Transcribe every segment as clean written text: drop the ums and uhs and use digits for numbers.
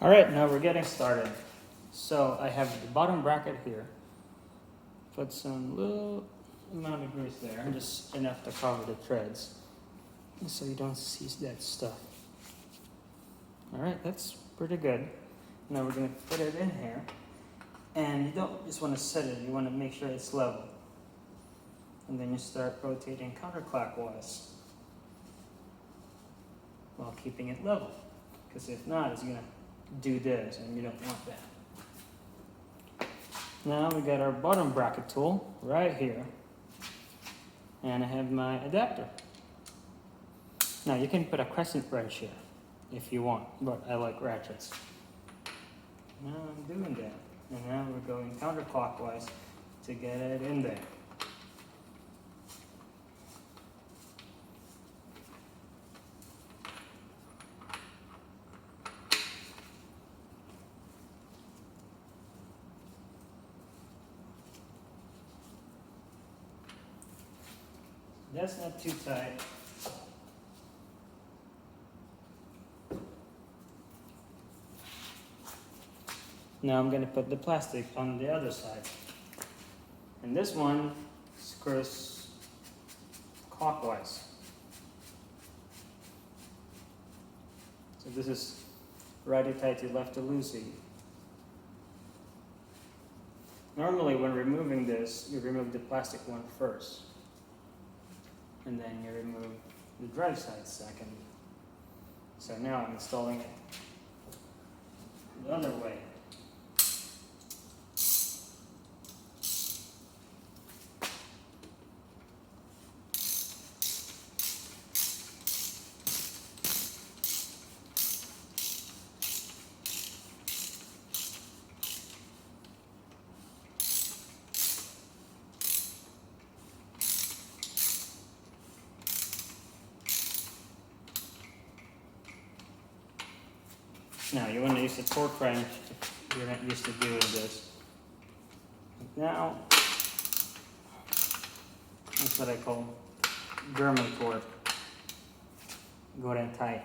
All right, now we're getting started. So I have the bottom bracket here. Put some little amount of grease there, just enough to cover the threads, so you don't see that stuff. All right, that's pretty good. Now we're gonna put it in here, and you don't just want to set it, you want to make sure it's level. And then you start rotating counterclockwise while keeping it level, because if not, it's gonna do this, and you don't want that. Now we got our bottom bracket tool right here, and I have my adapter. Now you can put a crescent wrench here if you want, but I like ratchets. Now I'm doing that, and now we're going counterclockwise to get it in there. That's not too tight. Now I'm going to put the plastic on the other side. And this one screws clockwise. So this is righty-tighty, lefty-loosey. Normally when removing this, you remove the plastic one first. And then you remove the drive side second. So now I'm installing it the other way. Now you want to use the torque wrench if you're not used to doing this. Now, that's what I call German torque. Good and tight.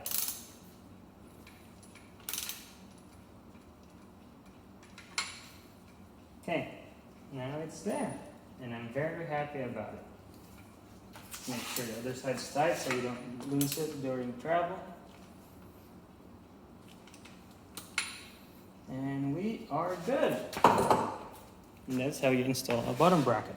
Okay, now it's there, and I'm very happy about it. Make sure the other side's tight so you don't lose it during travel. And we are good. And that's how you install a bottom bracket.